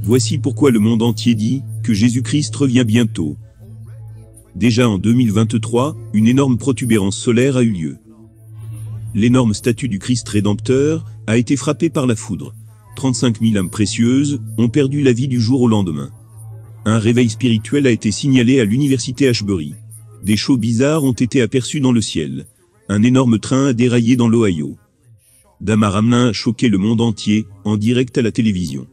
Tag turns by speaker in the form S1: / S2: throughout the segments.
S1: Voici pourquoi le monde entier dit que Jésus-Christ revient bientôt. Déjà en 2023, une énorme protubérance solaire a eu lieu. L'énorme statue du Christ rédempteur a été frappée par la foudre. 35 000 âmes précieuses ont perdu la vie du jour au lendemain. Un réveil spirituel a été signalé à l'université Ashbury. Des shows bizarres ont été aperçus dans le ciel. Un énorme train a déraillé dans l'Ohio. Damar Hamlin a choqué le monde entier, en direct à la télévision.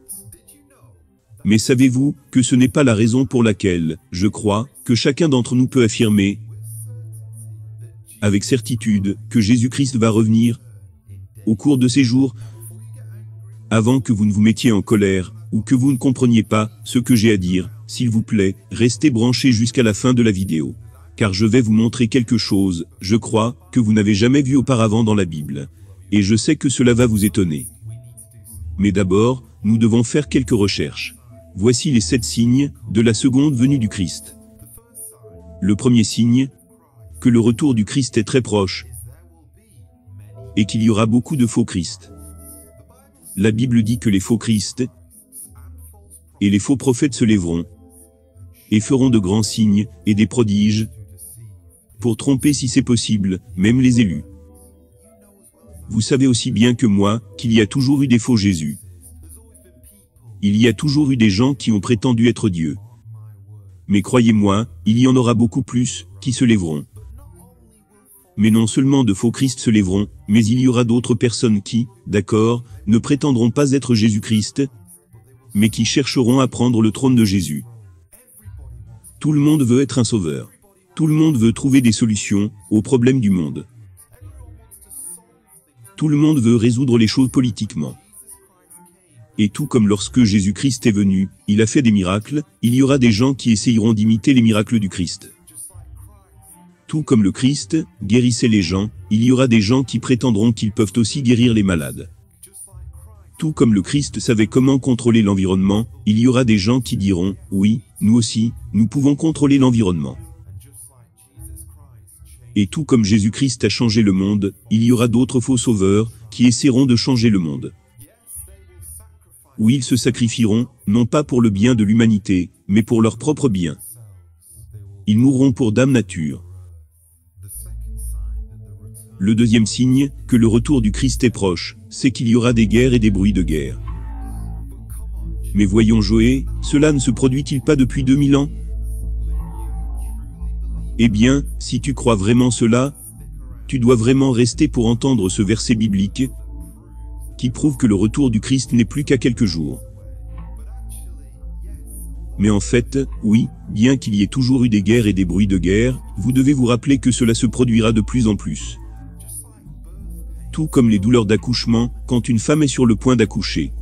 S1: Mais savez-vous que ce n'est pas la raison pour laquelle, je crois, que chacun d'entre nous peut affirmer avec certitude que Jésus-Christ va revenir au cours de ces jours, avant que vous ne vous mettiez en colère, ou que vous ne compreniez pas ce que j'ai à dire, s'il vous plaît, restez branchés jusqu'à la fin de la vidéo. Car je vais vous montrer quelque chose, je crois, que vous n'avez jamais vu auparavant dans la Bible. Et je sais que cela va vous étonner. Mais d'abord, nous devons faire quelques recherches. Voici les 7 signes de la seconde venue du Christ. Le premier signe, que le retour du Christ est très proche, et qu'il y aura beaucoup de faux Christ. La Bible dit que les faux Christ et les faux prophètes se lèveront, et feront de grands signes et des prodiges, pour tromper si c'est possible, même les élus. Vous savez aussi bien que moi, qu'il y a toujours eu des faux Jésus. Il y a toujours eu des gens qui ont prétendu être Dieu. Mais croyez-moi, il y en aura beaucoup plus, qui se lèveront. Mais non seulement de faux Christ se lèveront, mais il y aura d'autres personnes qui, d'accord, ne prétendront pas être Jésus-Christ, mais qui chercheront à prendre le trône de Jésus. Tout le monde veut être un sauveur. Tout le monde veut trouver des solutions aux problèmes du monde. Tout le monde veut résoudre les choses politiquement. Et tout comme lorsque Jésus-Christ est venu, il a fait des miracles, il y aura des gens qui essayeront d'imiter les miracles du Christ. Tout comme le Christ guérissait les gens, il y aura des gens qui prétendront qu'ils peuvent aussi guérir les malades. Tout comme le Christ savait comment contrôler l'environnement, il y aura des gens qui diront, oui, nous aussi, nous pouvons contrôler l'environnement. Et tout comme Jésus-Christ a changé le monde, il y aura d'autres faux sauveurs qui essaieront de changer le monde. Où ils se sacrifieront, non pas pour le bien de l'humanité, mais pour leur propre bien. Ils mourront pour Dame Nature. Le deuxième signe, que le retour du Christ est proche, c'est qu'il y aura des guerres et des bruits de guerre. Mais voyons Joé, cela ne se produit-il pas depuis 2000 ans? Eh bien, si tu crois vraiment cela, tu dois vraiment rester pour entendre ce verset biblique, qui prouve que le retour du Christ n'est plus qu'à quelques jours. Mais en fait, oui, bien qu'il y ait toujours eu des guerres et des bruits de guerre, vous devez vous rappeler que cela se produira de plus en plus. Tout comme les douleurs d'accouchement, quand une femme est sur le point d'accoucher.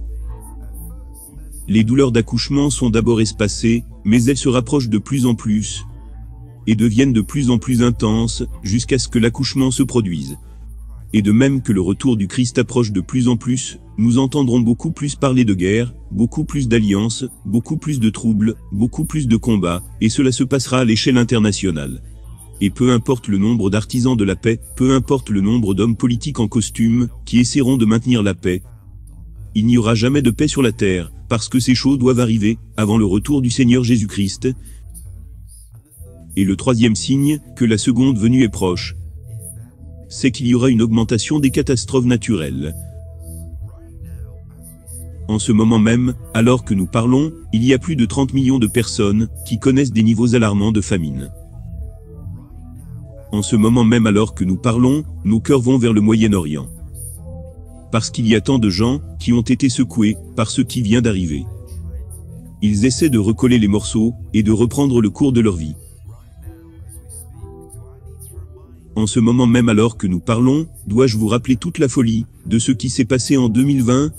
S1: Les douleurs d'accouchement sont d'abord espacées, mais elles se rapprochent de plus en plus, et deviennent de plus en plus intenses, jusqu'à ce que l'accouchement se produise. Et de même que le retour du Christ approche de plus en plus, nous entendrons beaucoup plus parler de guerre, beaucoup plus d'alliances, beaucoup plus de troubles, beaucoup plus de combats, et cela se passera à l'échelle internationale. Et peu importe le nombre d'artisans de la paix, peu importe le nombre d'hommes politiques en costume, qui essaieront de maintenir la paix, il n'y aura jamais de paix sur la terre, parce que ces choses doivent arriver, avant le retour du Seigneur Jésus-Christ. Et le troisième signe, que la seconde venue est proche, c'est qu'il y aura une augmentation des catastrophes naturelles. En ce moment même, alors que nous parlons, il y a plus de 30 millions de personnes qui connaissent des niveaux alarmants de famine. En ce moment même alors que nous parlons, nos cœurs vont vers le Moyen-Orient. Parce qu'il y a tant de gens qui ont été secoués par ce qui vient d'arriver. Ils essaient de recoller les morceaux et de reprendre le cours de leur vie. En ce moment même alors que nous parlons, dois-je vous rappeler toute la folie de ce qui s'est passé en 2020?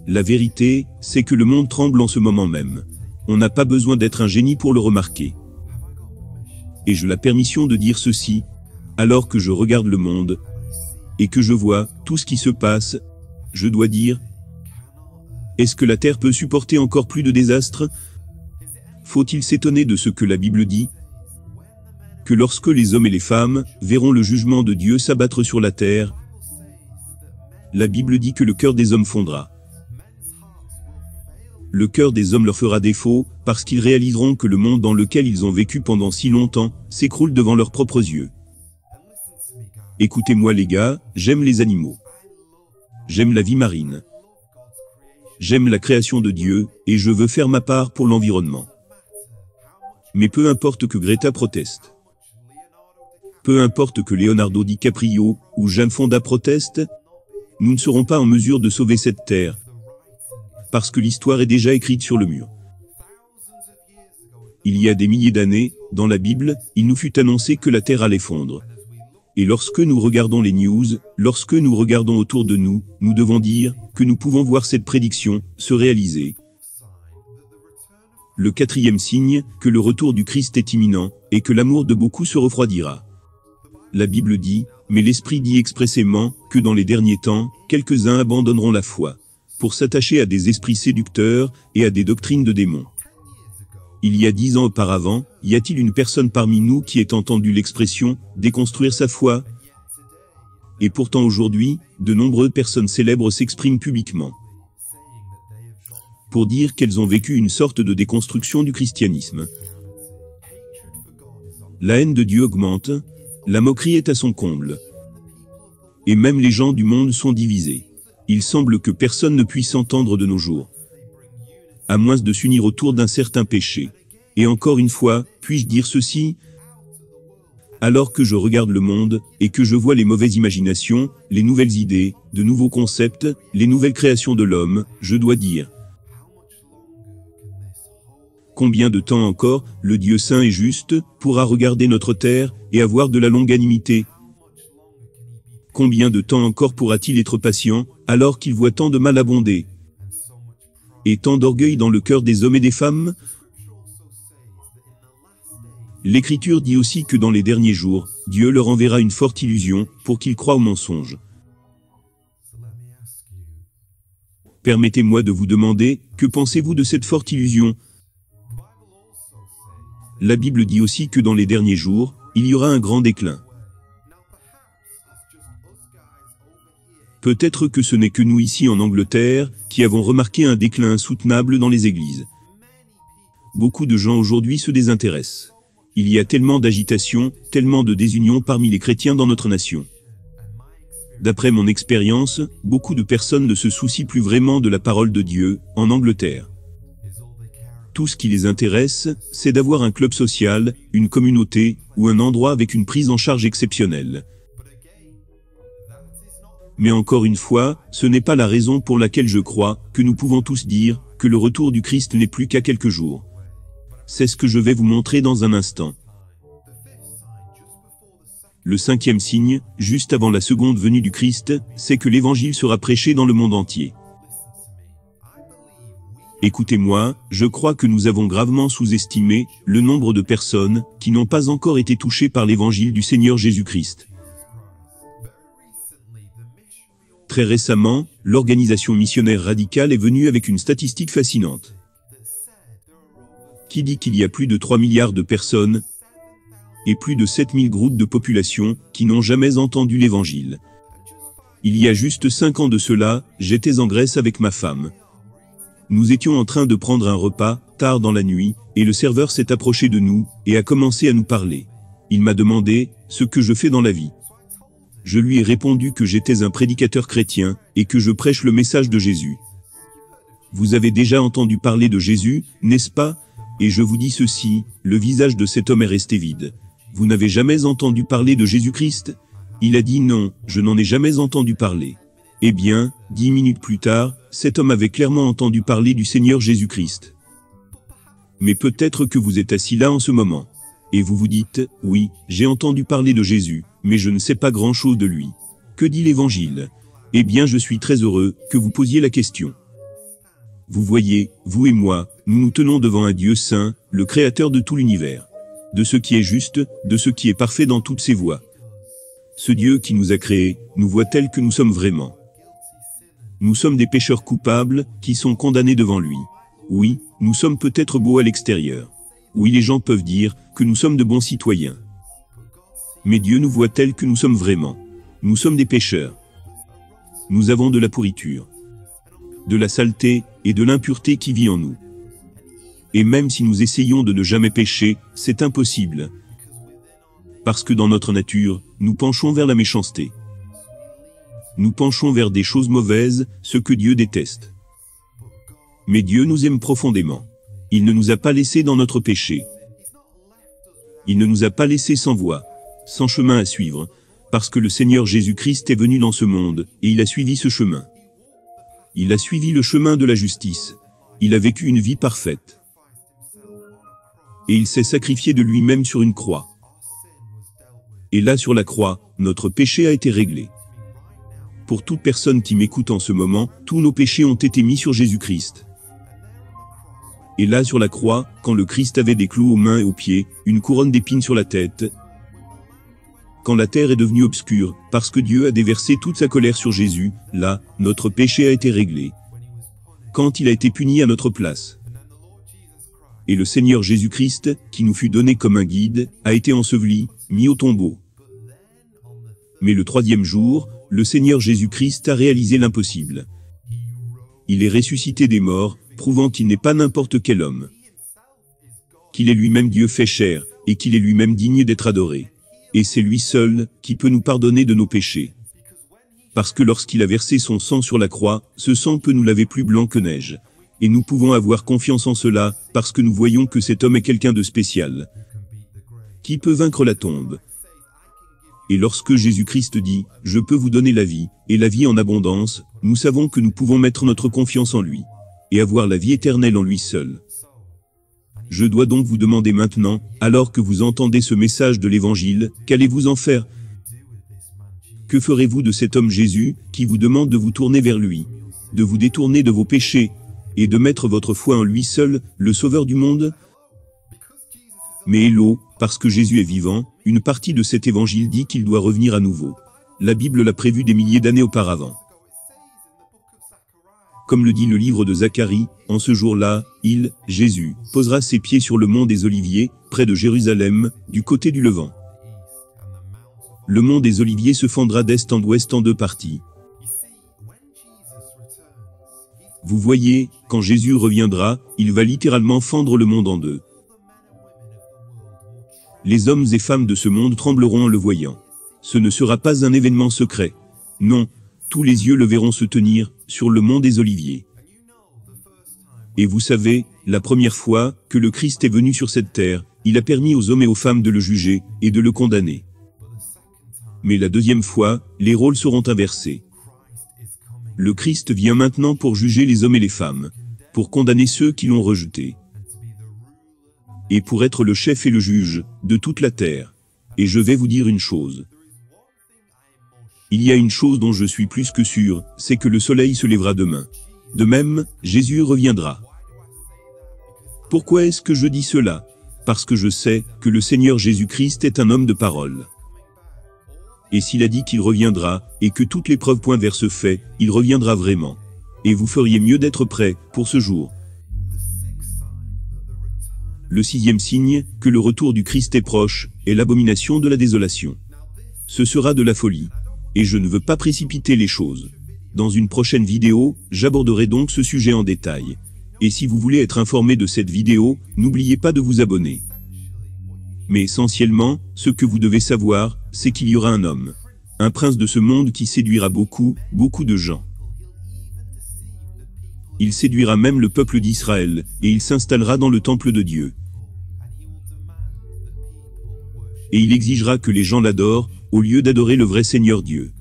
S1: La vérité, c'est que le monde tremble en ce moment même. On n'a pas besoin d'être un génie pour le remarquer. Et j'ai la permission de dire ceci, alors que je regarde le monde, et que je vois tout ce qui se passe, je dois dire, est-ce que la Terre peut supporter encore plus de désastres? Faut-il s'étonner de ce que la Bible dit? Que lorsque les hommes et les femmes verront le jugement de Dieu s'abattre sur la terre, la Bible dit que le cœur des hommes fondra. le cœur des hommes leur fera défaut, parce qu'ils réaliseront que le monde dans lequel ils ont vécu pendant si longtemps s'écroule devant leurs propres yeux. Écoutez-moi les gars, j'aime les animaux. J'aime la vie marine. J'aime la création de Dieu, et je veux faire ma part pour l'environnement. Mais peu importe que Greta proteste. Peu importe que Leonardo DiCaprio ou Jane Fonda protestent, nous ne serons pas en mesure de sauver cette terre, parce que l'histoire est déjà écrite sur le mur. Il y a des milliers d'années, dans la Bible, il nous fut annoncé que la terre allait fondre. Et lorsque nous regardons les news, lorsque nous regardons autour de nous, nous devons dire que nous pouvons voir cette prédiction se réaliser. Le quatrième signe, que le retour du Christ est imminent, et que l'amour de beaucoup se refroidira. La Bible dit, mais l'Esprit dit expressément, que dans les derniers temps, quelques-uns abandonneront la foi, pour s'attacher à des esprits séducteurs, et à des doctrines de démons. Il y a 10 ans auparavant, y a-t-il une personne parmi nous qui ait entendu l'expression « déconstruire sa foi » ? Et pourtant aujourd'hui, de nombreuses personnes célèbres s'expriment publiquement pour dire qu'elles ont vécu une sorte de déconstruction du christianisme. La haine de Dieu augmente, la moquerie est à son comble. Et même les gens du monde sont divisés. Il semble que personne ne puisse entendre de nos jours, à moins de s'unir autour d'un certain péché. Et encore une fois, puis-je dire ceci ? Alors que je regarde le monde, et que je vois les mauvaises imaginations, les nouvelles idées, de nouveaux concepts, les nouvelles créations de l'homme, je dois dire, combien de temps encore, le Dieu saint et juste, pourra regarder notre terre, et avoir de la longanimité ? Combien de temps encore pourra-t-il être patient, alors qu'il voit tant de mal abonder, et tant d'orgueil dans le cœur des hommes et des femmes ? L'Écriture dit aussi que dans les derniers jours, Dieu leur enverra une forte illusion, pour qu'ils croient au mensonge. Permettez-moi de vous demander, que pensez-vous de cette forte illusion ? La Bible dit aussi que dans les derniers jours, il y aura un grand déclin. Peut-être que ce n'est que nous ici en Angleterre, qui avons remarqué un déclin insoutenable dans les églises. Beaucoup de gens aujourd'hui se désintéressent. Il y a tellement d'agitation, tellement de désunion parmi les chrétiens dans notre nation. D'après mon expérience, beaucoup de personnes ne se soucient plus vraiment de la parole de Dieu, en Angleterre. Tout ce qui les intéresse, c'est d'avoir un club social, une communauté, ou un endroit avec une prise en charge exceptionnelle. Mais encore une fois, ce n'est pas la raison pour laquelle je crois que nous pouvons tous dire que le retour du Christ n'est plus qu'à quelques jours. C'est ce que je vais vous montrer dans un instant. Le cinquième signe, juste avant la seconde venue du Christ, c'est que l'Évangile sera prêché dans le monde entier. Écoutez-moi, je crois que nous avons gravement sous-estimé le nombre de personnes qui n'ont pas encore été touchées par l'Évangile du Seigneur Jésus-Christ. Très récemment, l'organisation missionnaire radicale est venue avec une statistique fascinante, qui dit qu'il y a plus de 3 milliards de personnes et plus de 7000 groupes de population qui n'ont jamais entendu l'Évangile. Il y a juste 5 ans de cela, j'étais en Grèce avec ma femme. Nous étions en train de prendre un repas, tard dans la nuit, et le serveur s'est approché de nous, et a commencé à nous parler. Il m'a demandé ce que je fais dans la vie. Je lui ai répondu que j'étais un prédicateur chrétien, et que je prêche le message de Jésus. Vous avez déjà entendu parler de Jésus, n'est-ce pas ? Et je vous dis ceci, le visage de cet homme est resté vide. Vous n'avez jamais entendu parler de Jésus-Christ ? Il a dit non, je n'en ai jamais entendu parler. Eh bien, 10 minutes plus tard, cet homme avait clairement entendu parler du Seigneur Jésus-Christ. Mais peut-être que vous êtes assis là en ce moment. Et vous vous dites, oui, j'ai entendu parler de Jésus, mais je ne sais pas grand-chose de lui. Que dit l'Évangile ? Eh bien, je suis très heureux que vous posiez la question. Vous voyez, vous et moi, nous nous tenons devant un Dieu saint, le Créateur de tout l'univers. De ce qui est juste, de ce qui est parfait dans toutes ses voies. Ce Dieu qui nous a créés, nous voit tels que nous sommes vraiment. Nous sommes des pécheurs coupables, qui sont condamnés devant lui. Oui, nous sommes peut-être beaux à l'extérieur. Oui, les gens peuvent dire que nous sommes de bons citoyens. Mais Dieu nous voit tels que nous sommes vraiment. Nous sommes des pécheurs. Nous avons de la pourriture. de la saleté et de l'impureté qui vit en nous. Et même si nous essayons de ne jamais pécher, c'est impossible. Parce que dans notre nature, nous penchons vers la méchanceté. Nous penchons vers des choses mauvaises, ce que Dieu déteste. Mais Dieu nous aime profondément. Il ne nous a pas laissés dans notre péché. Il ne nous a pas laissés sans voie, sans chemin à suivre, parce que le Seigneur Jésus-Christ est venu dans ce monde, et il a suivi ce chemin. Il a suivi le chemin de la justice. Il a vécu une vie parfaite. Et il s'est sacrifié de lui-même sur une croix. Et là sur la croix, notre péché a été réglé. Pour toute personne qui m'écoute en ce moment, tous nos péchés ont été mis sur Jésus-Christ. Et là sur la croix, quand le Christ avait des clous aux mains et aux pieds, une couronne d'épines sur la tête, quand la terre est devenue obscure, parce que Dieu a déversé toute sa colère sur Jésus, là, notre péché a été réglé. Quand il a été puni à notre place. Et le Seigneur Jésus-Christ, qui nous fut donné comme un guide, a été enseveli, mis au tombeau. Mais le troisième jour, le Seigneur Jésus-Christ a réalisé l'impossible. Il est ressuscité des morts, prouvant qu'il n'est pas n'importe quel homme. Qu'il est lui-même Dieu fait chair, et qu'il est lui-même digne d'être adoré. Et c'est lui seul qui peut nous pardonner de nos péchés. Parce que lorsqu'il a versé son sang sur la croix, ce sang peut nous laver plus blanc que neige. Et nous pouvons avoir confiance en cela, parce que nous voyons que cet homme est quelqu'un de spécial. Qui peut vaincre la tombe? Et lorsque Jésus-Christ dit « Je peux vous donner la vie, et la vie en abondance », nous savons que nous pouvons mettre notre confiance en lui, et avoir la vie éternelle en lui seul. Je dois donc vous demander maintenant, alors que vous entendez ce message de l'Évangile, qu'allez-vous en faire? Que ferez-vous de cet homme Jésus, qui vous demande de vous tourner vers lui, de vous détourner de vos péchés, et de mettre votre foi en lui seul, le Sauveur du monde? Mais hello, parce que Jésus est vivant, une partie de cet évangile dit qu'il doit revenir à nouveau. La Bible l'a prévu des milliers d'années auparavant. Comme le dit le livre de Zacharie, en ce jour-là, Jésus, posera ses pieds sur le mont des Oliviers, près de Jérusalem, du côté du Levant. Le mont des Oliviers se fendra d'est en ouest en deux parties. Vous voyez, quand Jésus reviendra, il va littéralement fendre le monde en deux. Les hommes et femmes de ce monde trembleront en le voyant. Ce ne sera pas un événement secret. Non, tous les yeux le verront se tenir, sur le mont des Oliviers. Et vous savez, la première fois que le Christ est venu sur cette terre, il a permis aux hommes et aux femmes de le juger, et de le condamner. Mais la deuxième fois, les rôles seront inversés. Le Christ vient maintenant pour juger les hommes et les femmes, pour condamner ceux qui l'ont rejeté. Et pour être le chef et le juge de toute la terre. Et je vais vous dire une chose. Il y a une chose dont je suis plus que sûr, c'est que le soleil se lèvera demain. De même, Jésus reviendra. Pourquoi est-ce que je dis cela? Parce que je sais que le Seigneur Jésus-Christ est un homme de parole. Et s'il a dit qu'il reviendra, et que toutes les preuves pointent vers ce fait, il reviendra vraiment. Et vous feriez mieux d'être prêts pour ce jour. Le sixième signe, que le retour du Christ est proche, est l'abomination de la désolation. Ce sera de la folie. Et je ne veux pas précipiter les choses. Dans une prochaine vidéo, j'aborderai donc ce sujet en détail. Et si vous voulez être informé de cette vidéo, n'oubliez pas de vous abonner. Mais essentiellement, ce que vous devez savoir, c'est qu'il y aura un homme, un prince de ce monde qui séduira beaucoup de gens. Il séduira même le peuple d'Israël, et il s'installera dans le temple de Dieu. Et il exigera que les gens l'adorent, au lieu d'adorer le vrai Seigneur Dieu.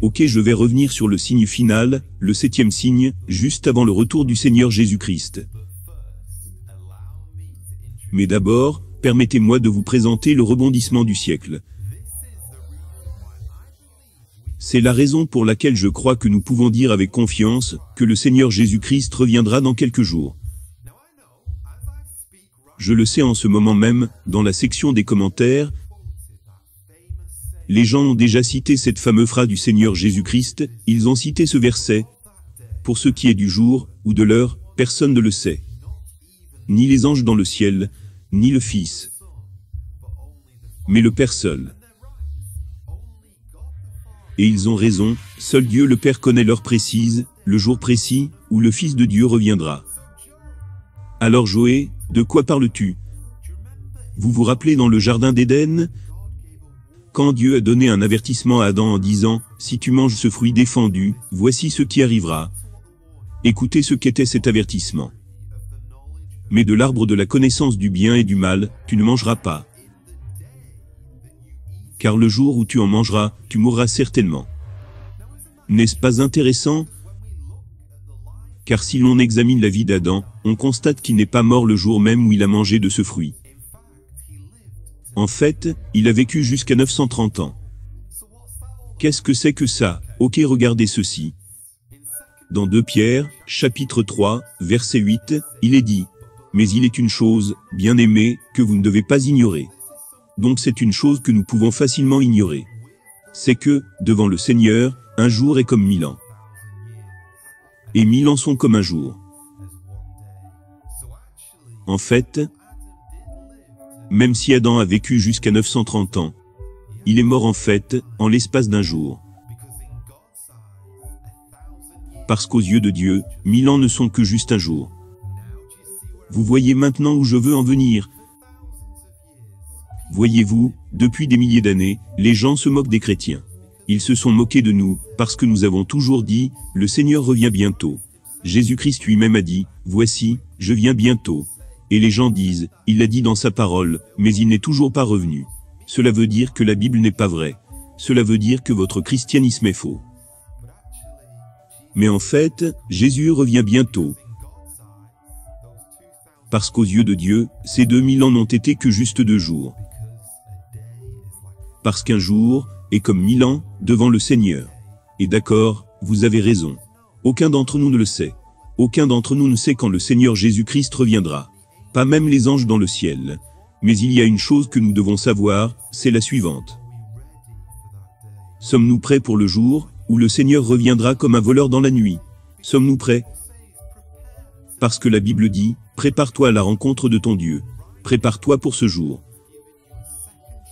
S1: Ok, je vais revenir sur le signe final, le septième signe, juste avant le retour du Seigneur Jésus-Christ. Mais d'abord, permettez-moi de vous présenter le rebondissement du siècle. C'est la raison pour laquelle je crois que nous pouvons dire avec confiance que le Seigneur Jésus-Christ reviendra dans quelques jours. Je le sais en ce moment même, dans la section des commentaires, les gens ont déjà cité cette fameuse phrase du Seigneur Jésus-Christ, ils ont cité ce verset. Pour ce qui est du jour, ou de l'heure, personne ne le sait. Ni les anges dans le ciel, ni le Fils, mais le Père seul. Et ils ont raison, seul Dieu le Père connaît l'heure précise, le jour précis, où le Fils de Dieu reviendra. Alors Joé, de quoi parles-tu? Vous vous rappelez dans le jardin d'Éden? Quand Dieu a donné un avertissement à Adam en disant, si tu manges ce fruit défendu, voici ce qui arrivera. Écoutez ce qu'était cet avertissement. Mais de l'arbre de la connaissance du bien et du mal, tu ne mangeras pas. Car le jour où tu en mangeras, tu mourras certainement. N'est-ce pas intéressant? Car si l'on examine la vie d'Adam, on constate qu'il n'est pas mort le jour même où il a mangé de ce fruit. En fait, il a vécu jusqu'à 930 ans. Qu'est-ce que c'est que ça? Ok, regardez ceci. Dans 2 Pierre, chapitre 3, verset 8, il est dit, « Mais il est une chose, bien-aimée, que vous ne devez pas ignorer. » Donc c'est une chose que nous pouvons facilement ignorer. C'est que, devant le Seigneur, un jour est comme 1000 ans. Et 1000 ans sont comme un jour. En fait, même si Adam a vécu jusqu'à 930 ans, il est mort en fait, en l'espace d'un jour. Parce qu'aux yeux de Dieu, 1000 ans ne sont que juste un jour. Vous voyez maintenant où je veux en venir. Voyez-vous, depuis des milliers d'années, les gens se moquent des chrétiens. Ils se sont moqués de nous, parce que nous avons toujours dit, le Seigneur revient bientôt. Jésus-Christ lui-même a dit, voici, je viens bientôt. Et les gens disent, il l'a dit dans sa parole, mais il n'est toujours pas revenu. Cela veut dire que la Bible n'est pas vraie. Cela veut dire que votre christianisme est faux. Mais en fait, Jésus revient bientôt. Parce qu'aux yeux de Dieu, ces 2000 ans n'ont été que juste 2 jours. Parce qu'un jour est comme 1000 ans devant le Seigneur. Et d'accord, vous avez raison. Aucun d'entre nous ne le sait. Aucun d'entre nous ne sait quand le Seigneur Jésus-Christ reviendra. Pas même les anges dans le ciel. Mais il y a une chose que nous devons savoir, c'est la suivante. Sommes-nous prêts pour le jour où le Seigneur reviendra comme un voleur dans la nuit? Sommes-nous prêts? Parce que la Bible dit, prépare-toi à la rencontre de ton Dieu. Prépare-toi pour ce jour.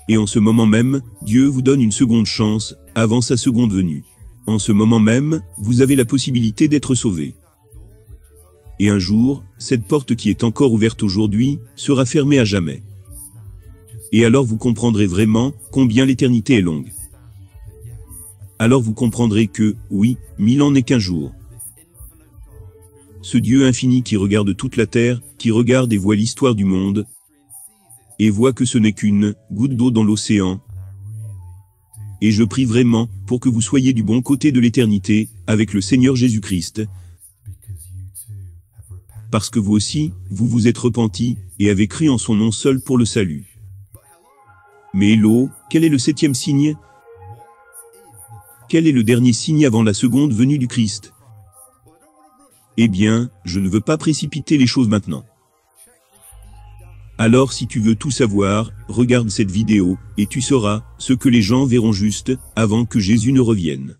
S1: Et en ce moment même, Dieu vous donne une seconde chance, avant sa seconde venue. En ce moment même, vous avez la possibilité d'être sauvé. Et un jour, cette porte qui est encore ouverte aujourd'hui, sera fermée à jamais. Et alors vous comprendrez vraiment, combien l'éternité est longue. Alors vous comprendrez que, oui, 1000 ans n'est qu'un jour. Ce Dieu infini qui regarde toute la terre, qui regarde et voit l'histoire du monde, et voit que ce n'est qu'une goutte d'eau dans l'océan. Et je prie vraiment, pour que vous soyez du bon côté de l'éternité, avec le Seigneur Jésus-Christ. Parce que vous aussi, vous vous êtes repentis, et avez cru en son nom seul pour le salut. Mais hello, quel est le 7e signe? Quel est le dernier signe avant la seconde venue du Christ? Eh bien, je ne veux pas précipiter les choses maintenant. Alors si tu veux tout savoir, regarde cette vidéo, et tu sauras ce que les gens verront juste avant que Jésus ne revienne.